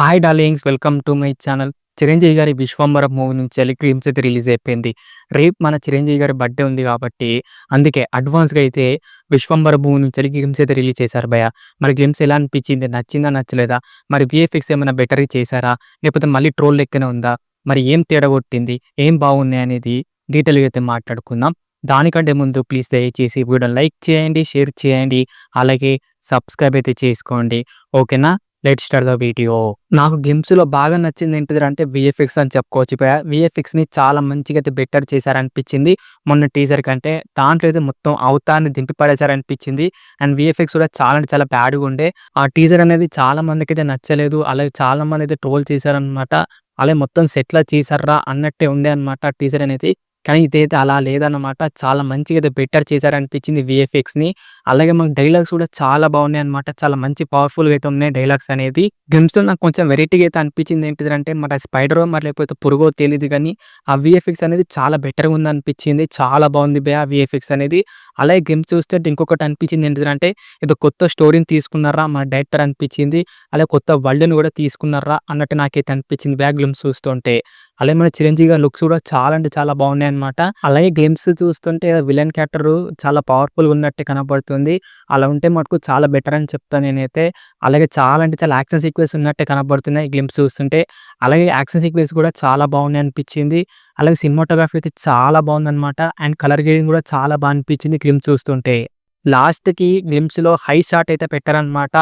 Hi darlings, welcome to my channel. Chiranjeevi గారి 'Vishwambhara' movie నుంచి glimpse అయితే రిలీజ్ అయిపోయింది. రేపు మన చిరంజీవి గారి బర్త్‌డే ఉంది కాబట్టి, అందుకే అడ్వాన్స్‌గా అయితే 'విశ్వంబర' మూవీ నుంచి గ్లిమ్స్ అయితే రిలీజ్ చేశారు భయ్యా. మరి గ్లిమ్స్ ఎలా అనిపించింది? నచ్చిందా? నచ్చలేదా? మరి వీఎఫ్ఎక్స్ ఏమైనా బెటర్‌గా చేశారా? లేకపోతే మళ్ళీ ట్రోల్ లెక్కనే ఉందా? మరి ఏం తేడా కొట్టింది? ఏం బాగున్నాయి అనేది డీటెయిల్‌గా అయితే మాట్లాడుకుందాం. దానికంటే ముందు ప్లీజ్ దయచేసి వీడియోని లైక్ చేయండి, షేర్ చేయండి, అలాగే సబ్స్క్రైబ్ అయితే చేసుకోండి. ఓకేనా? Let's start the video. నాకు గ్లిమ్స్‌లో బాగా నచ్చింది ఏంటిదంటే వీఎఫ్ఎక్స్ అని చెప్పుకోవచ్చు భయ్యా. వీఎఫ్ఎక్స్‌ని చాలా మంచిగా అయితే బెటర్ చేశారనిపించింది. మొన్న టీజర్ కంటే దాంట్లో అయితే మొత్తం అవతార్‌ని దింపి పడేశారనిపించింది. అండ్ వీఎఫ్ఎక్స్ కూడా చాలా అంటే చాలా బ్యాడ్‌గా ఉండే. ఆ టీజర్ అనేది చాలా మందికైతే నచ్చలేదు. అలాగే చాలా మంది అయితే ట్రోల్ చేశారనమాట. అలాగే మొత్తం సెట్‌లా చేశార్రా అన్నట్టే ఉండే అనమాట ఆ టీజర్ అనేది. కానీ ఇదైతే అలా లేదన్నమాట. చాలా మంచిగా అయితే బెటర్ చేశారనిపించింది వీఎఫ్ఎక్స్‌ని. అలాగే మనకు డైలాగ్స్ కూడా చాలా బాగున్నాయన్నమాట. చాలా మంచి పవర్‌ఫుల్‌గా అయితే ఉన్నాయి డైలాగ్స్ అనేది. గ్లిమ్స్‌లో నాకు కొంచెం వెరైటీగా అయితే అనిపించింది ఏంటిదంటే మరి స్పైడరో మరి లేకపోతే పురుగో తెలీదు గానీ ఆ వీఎఫ్ఎక్స్ అనేది చాలా బెటర్‌గా ఉందనిపించింది. చాలా బాగుంది భయ్యా వీఎఫ్ఎక్స్ అనేది. అలాగే గ్లిమ్స్ చూస్తుంటే ఇంకొకటి అనిపించింది ఏంటిదంటే ఏదో కొత్త స్టోరీని తీసుకున్నారా మన డైరెక్టర్ అనిపించింది. అలాగే కొత్త వరల్డ్‌ని కూడా తీసుకున్నారా అన్నట్టు నాకైతే అనిపించింది భయ్యా గ్లిమ్స్ చూస్తుంటే. అలాగే మన చిరంజీవి గారి లుక్స్ కూడా చాలా అంటే చాలా బాగున్నాయన్నమాట. అలాగే గ్లిమ్స్ చూస్తుంటే విలన్ క్యారెక్టర్ చాలా పవర్‌ఫుల్‌గా ఉన్నట్టే కనపడుతుంది. అలా ఉంటే మటుకు చాలా బెటర్ అని చెప్తాను నేనైతే. అలాగే చాలా అంటే చాలా యాక్షన్ సీక్వెన్స్ ఉన్నట్టే కనపడుతున్నాయి గ్లిమ్స్ చూస్తుంటే. అలాగే యాక్షన్ సీక్వెన్స్ కూడా చాలా బాగున్నాయి అనిపించింది. అలాగే సినిమాటోగ్రఫీ అయితే చాలా బాగుందన్నమాట. అండ్ కలర్ గ్రేడింగ్ కూడా చాలా బా అనిపించింది గ్లిమ్స్ చూస్తుంటే. లాస్ట్‌కి గ్లిమ్స్‌లో హై షాట్ అయితే పెట్టారనమాట.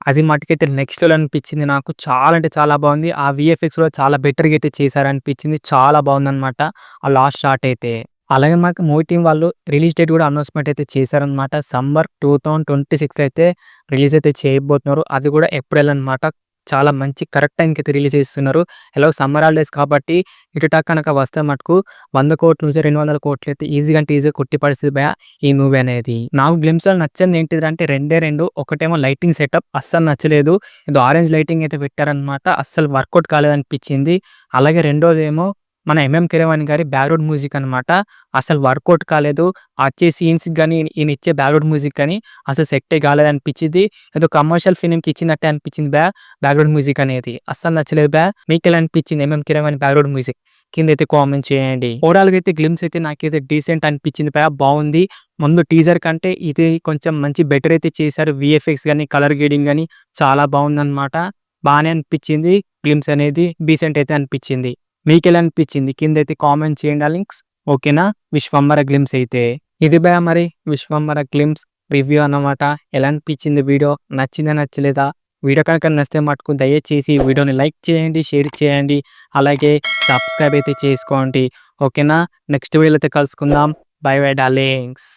అది మట్టుకైతే నెక్స్ట్ లెవెల్ అనిపించింది నాకు. చాలా అంటే చాలా బాగుంది. ఆ వీఎఫ్ఎక్స్ కూడా చాలా బెటర్‌గా అయితే చేశారనిపించింది. చాలా బాగుందనమాట ఆ లాస్ట్ షాట్ అయితే. అలాగే మాకు మూవీ టీమ్ వాళ్ళు రిలీజ్ డేట్ కూడా అనౌన్స్‌మెంట్ అయితే చేశారనమాట. సమ్మర్ 2026 అయితే రిలీజ్ అయితే చేయబోతున్నారు. అది కూడా ఏప్రిల్ అనమాట. చాలా మంచి కరెక్ట్ టైంకి అయితే రిలీజ్ చేస్తున్నారు. ఎలాగో సమ్మర్ హాలిడేస్ కాబట్టి ఇటుట కనుక వస్తే మటుకు 100,00,00,000 నుంచి 200,00,00,000 అయితే ఈజీగా అంటే ఈజీగా కొట్టి పడేస్తది భయ్యా ఈ మూవీ అనేది. నాకు గ్లిమ్స్‌లో నచ్చింది ఏంటిదంటే రెండే 2. ఒకటేమో లైటింగ్ సెటప్ అస్సలు నచ్చలేదు. ఏదో ఆరెంజ్ లైటింగ్ అయితే పెట్టారనమాట. అస్సలు వర్కౌట్ కాలేదనిపించింది. అలాగే రెండోదేమో మన ఎంఎం కీరవాణి గారి బ్యాక్‌గ్రౌండ్ మ్యూజిక్ అనమాట. అసలు వర్కౌట్ కాలేదు. వచ్చే సీన్స్‌కి గాని, ఈయన ఇచ్చే బ్యాక్‌గ్రౌండ్ మ్యూజిక్ గాని అసలు సెట్టే కాలేదనిపించింది. ఏదో కమర్షియల్ ఫిల్మ్‌కి ఇచ్చినట్టే అనిపించింది బ్యాక్‌గ్రౌండ్ మ్యూజిక్ అనేది. అస్సలు నచ్చలేదు మీకెలా అనిపించింది ఎంఎం కీరవాణి బ్యాక్‌గ్రౌండ్ మ్యూజిక్? కిందైతే కామెంట్ చేయండి. ఓవరాల్‌గా అయితే గ్లిమ్స్ అయితే నాకైతే డీసెంట్ అనిపించింది బాగుంది. ముందు టీజర్ కంటే ఇది కొంచెం మంచి బెటర్ అయితే చేశారు. వీఎఫ్ఎక్స్ గాని, కలర్ గ్రేడింగ్ గాని చాలా బాగుందన్నమాట. బానే అనిపించింది. గ్లిమ్స్ అనేది డీసెంట్ అయితే అనిపించింది. మీకెలా అనిపించింది? కిందైతే కామెంట్ చేయండి లింక్స్. ఓకేనా? 'విశ్వంబర' గ్లిమ్స్ అయితే. ఇది మరి 'విశ్వంబర' గ్లిమ్స్ రివ్యూ అన్నమాట. ఎలా అనిపించింది వీడియో? నచ్చిందా? నచ్చలేదా? వీడియో కనుక నచ్చితే మటుకు దయచేసి వీడియోని లైక్ చేయండి, షేర్ చేయండి, అలాగే సబ్స్క్రైబ్ అయితే చేసుకోండి. ఓకేనా? నెక్స్ట్ వీడియోలో అయితే కలుసుకుందాం. By by darlings.